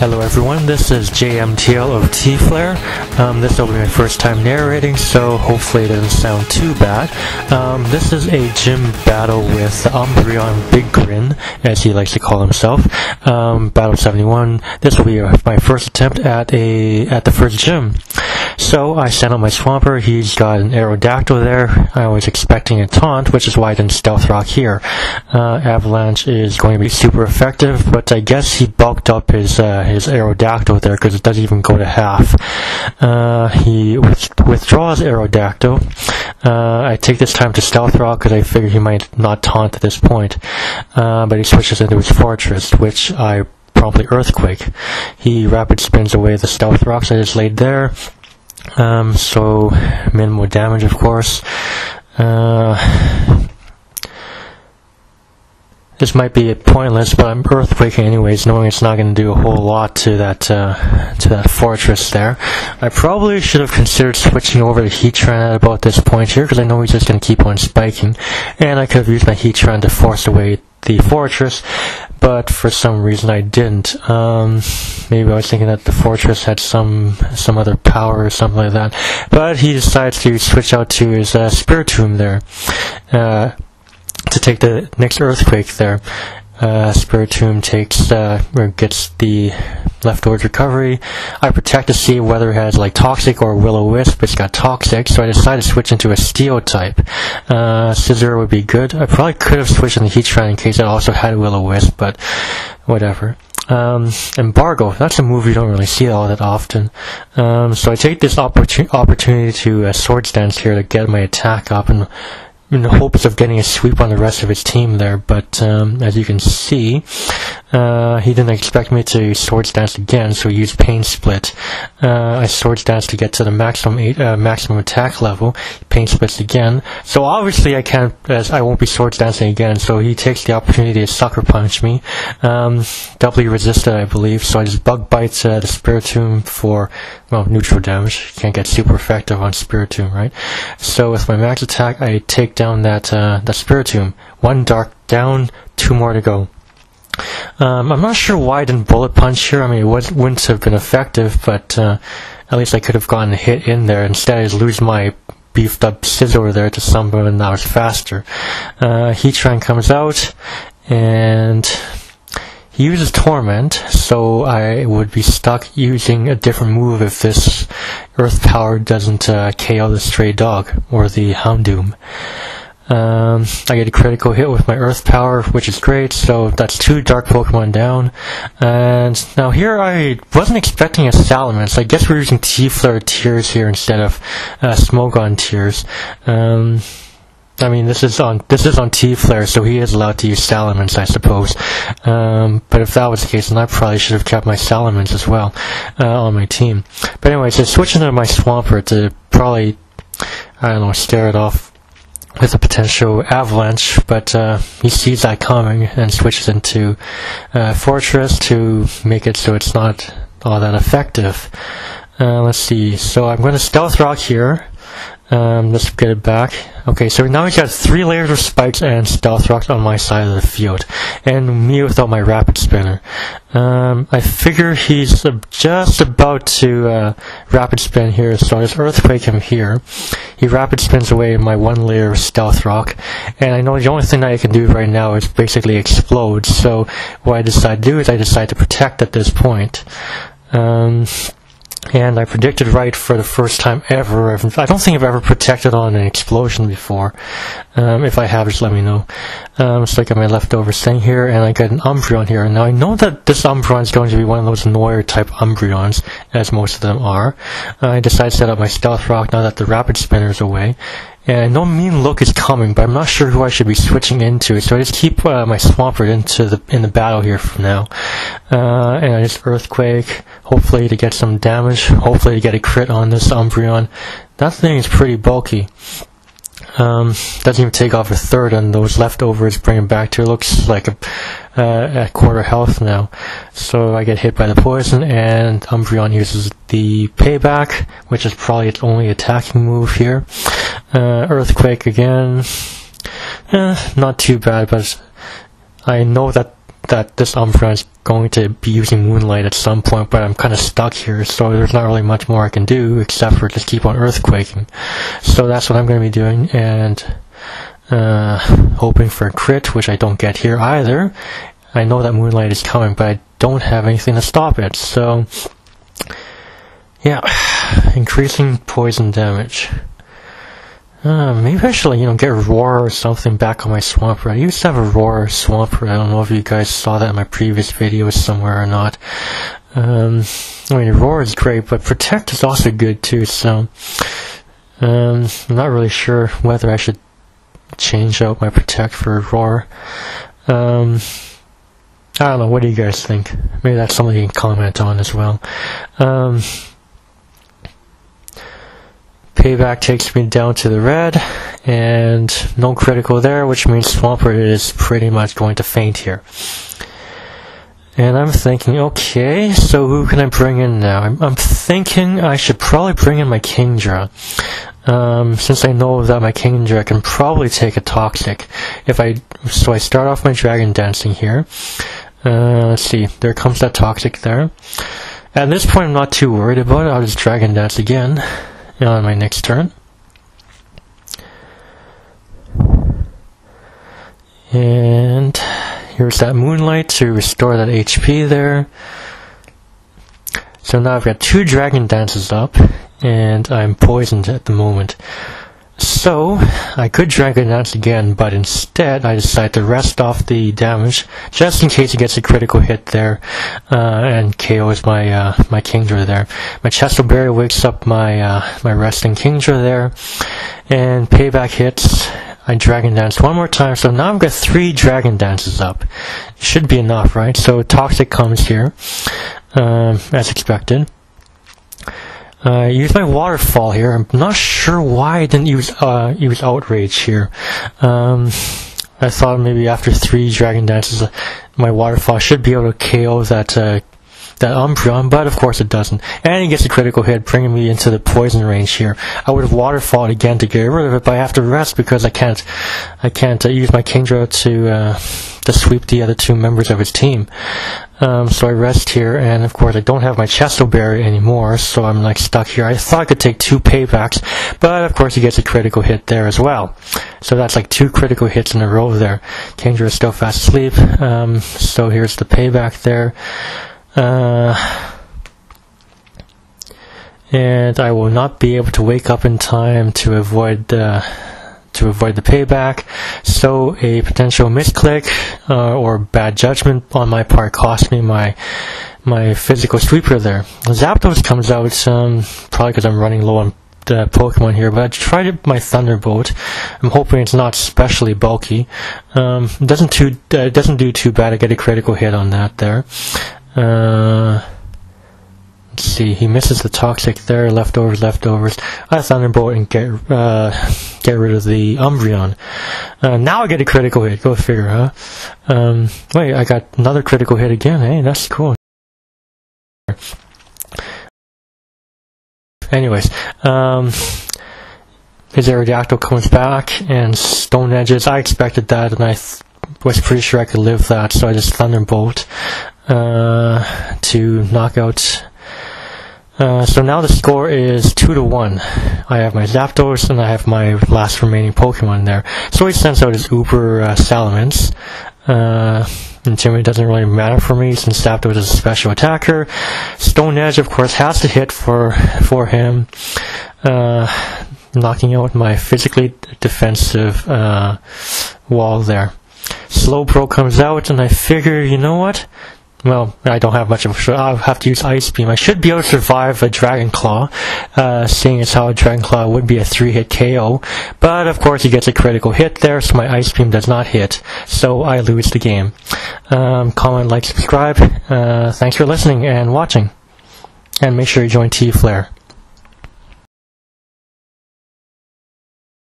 Hello everyone, this is JMTL of T-Flare. This will be my first time narrating, so hopefully it doesn't sound too bad. This is a gym battle with Umbreon Big Grin, as he likes to call himself. Battle 71. This will be my first attempt at the first gym. So I sent out my Swampert. He's got an Aerodactyl there. I was expecting a taunt, which is why I didn't Stealth Rock here. Avalanche is going to be super effective, but I guess he bulked up his Aerodactyl there because it doesn't even go to half. He withdraws Aerodactyl. I take this time to Stealth Rock because I figure he might not taunt at this point. But he switches into his Fortress, which I promptly Earthquake. He rapid spins away the Stealth Rocks I just laid there. So minimal damage, of course. This might be pointless, but I'm Earthquaking anyways, knowing it's not going to do a whole lot to that Fortress there. I probably should have considered switching over to Heatran at about this point here, because I know he's just going to keep on spiking, and I could have used my Heatran to force away the Fortress, but for some reason I didn't. Maybe I was thinking that the Fortress had some other power or something like that, but he decides to switch out to his Spiritomb there. To take the next Earthquake there. Spiritomb takes, or gets the leftover recovery. I protect to see whether it has like Toxic or Will-O-Wisp. It's got Toxic, so I decided to switch into a Steel type. Scissor would be good. I probably could have switched in the Heatran in case it also had Will-O-Wisp, but whatever. Embargo, that's a move you don't really see all that often. So I take this opportunity to Swords Dance here to get my attack up and in the hopes of getting a sweep on the rest of his team there, but as you can see, he didn't expect me to Swords Dance again, so he used Pain Split. I Swords Dance to get to the maximum attack level. Pain Splits again, so obviously I won't be Swords Dancing again, so he takes the opportunity to Sucker Punch me. Doubly resisted, I believe, so I just Bug Bites the Spiritomb for, well, neutral damage. Can't get super effective on Spiritomb, right? So with my max attack, I take down that Spiritomb. One Dark down, 2 more to go. I'm not sure why I didn't Bullet Punch here. I mean, it wouldn't have been effective, but at least I could have gotten a hit in there. Instead, I just lose my beefed up Scizor there to someone that was faster. Heatran comes out, and he uses Torment, so I would be stuck using a different move if this Earth Power doesn't KO the Stray Dog or the Houndoom. I get a critical hit with my Earth Power, which is great, so that's 2 Dark Pokemon down. And now here I wasn't expecting a Salamence. I guess we're using T-Flare Tears here instead of Smogon Tears. I mean, this is on T-Flare, so he is allowed to use Salamence, I suppose. But if that was the case, then I probably should have kept my Salamence as well on my team. But anyways, so switching to my Swampert to probably, I don't know, stare it off with a potential Avalanche, but he sees that coming and switches into Fortress to make it so it's not all that effective. Let's see, so I'm going to Stealth Rock here. Let's get it back. Okay, so now he's got 3 layers of spikes and Stealth Rocks on my side of the field, and me without my Rapid Spinner. I figure he's just about to Rapid Spin here, so I just Earthquake him here. He Rapid Spins away my 1 layer of Stealth Rock, and I know the only thing that I can do right now is basically explode, so what I decide to do is I decide to protect at this point. And I predicted right for the first time ever. I don't think I've ever protected on an explosion before. If I have, just let me know. So I got my leftovers thing here, and I got an Umbreon here. Now I know that this Umbreon is going to be one of those Noir type Umbreons, as most of them are. I decided to set up my Stealth Rock now that the Rapid Spinner is away. And I know Mean Look is coming, but I'm not sure who I should be switching into, so I just keep my Swampert in the battle here for now. And I just Earthquake, hopefully to get some damage, hopefully to get a crit on this Umbreon. That thing is pretty bulky. Doesn't even take off a third, and those leftovers bring him back to, it looks like at quarter health now. So I get hit by the poison, and Umbreon uses the Payback, which is probably its only attacking move here. Earthquake again. Not too bad, but I know that that this Umbreon is going to be using Moonlight at some point, but I'm kind of stuck here, so there's not really much more I can do except for just keep on earthquaking. So that's what I'm going to be doing, and hoping for a crit, which I don't get here either. I know that Moonlight is coming, but I don't have anything to stop it, so yeah, increasing poison damage. Maybe I should, get Roar or something back on my Swampert. I used to have a Roar Swampert. I don't know if you guys saw that in my previous videos somewhere or not. Roar is great, but Protect is also good too, so I'm not really sure whether I should change out my Protect for Roar. I don't know, what do you guys think? Maybe that's something you can comment on as well. Payback takes me down to the red, and no critical there, which means Swampert is pretty much going to faint here. And I'm thinking, okay, so who can I bring in now? I'm thinking I should probably bring in my Kingdra. Since I know that my Kingdra can probably take a Toxic. So I start off my Dragon Dancing here. Let's see, there comes that Toxic there. At this point I'm not too worried about it, I'll just Dragon Dance again on my next turn. And here's that Moonlight to restore that HP there. So now I've got 2 Dragon Dances up, and I'm poisoned at the moment. So I could Dragon Dance again, but instead I decide to rest off the damage, just in case he gets a critical hit there, and KOs my my Kingdra there. My Chesto Berry wakes up my my resting Kingdra there, and Payback hits. I Dragon Dance one more time, so now I've got 3 Dragon Dances up. Should be enough, right? So Toxic comes here, as expected. I used my Waterfall here. I'm not sure why I didn't use Outrage here. I thought maybe after 3 Dragon Dances, my Waterfall should be able to KO that Umbreon, but of course it doesn't. And he gets a critical hit, bringing me into the poison range here. I would have Waterfalled again to get rid of it, but I have to rest because I can't use my Kingdra to sweep the other 2 members of his team. So I rest here, and of course I don't have my Chesto Berry anymore, so I'm stuck here. I thought I could take 2 paybacks, but of course he gets a critical hit there as well. So that's 2 critical hits in a row there. Kingdra is still fast asleep, so here's the payback there. And I will not be able to wake up in time to avoid the payback, so a potential misclick or bad judgment on my part cost me my physical sweeper there. Zapdos comes out, probably because I'm running low on the Pokemon here, but I tried my Thunderbolt. I'm hoping it's not especially bulky. It doesn't do too bad. I get a critical hit on that there. Let's see, he misses the Toxic there, leftovers. I Thunderbolt and get rid of the Umbreon. Now I get a critical hit, go figure, huh? Wait, I got another critical hit again, hey, that's cool. Anyways, his Aerodactyl comes back, and Stone Edges, I expected that, and I was pretty sure I could live that, so I just Thunderbolt to knock out. So now the score is 2-1. I have my Zapdos and I have my last remaining Pokemon there. So he sends out his Uber Salamence. Intimidate doesn't really matter for me since Zapdos is a special attacker. Stone Edge, of course, has to hit for him, knocking out my physically defensive wall there. Slowbro comes out, and I figure, you know what? Well, I don't have much of a... I'll have to use Ice Beam. I should be able to survive a Dragon Claw, seeing as how a Dragon Claw would be a 3-hit KO. But, of course, he gets a critical hit there, so my Ice Beam does not hit. So, I lose the game. Comment, like, subscribe. Thanks for listening and watching. And make sure you join T-Flare.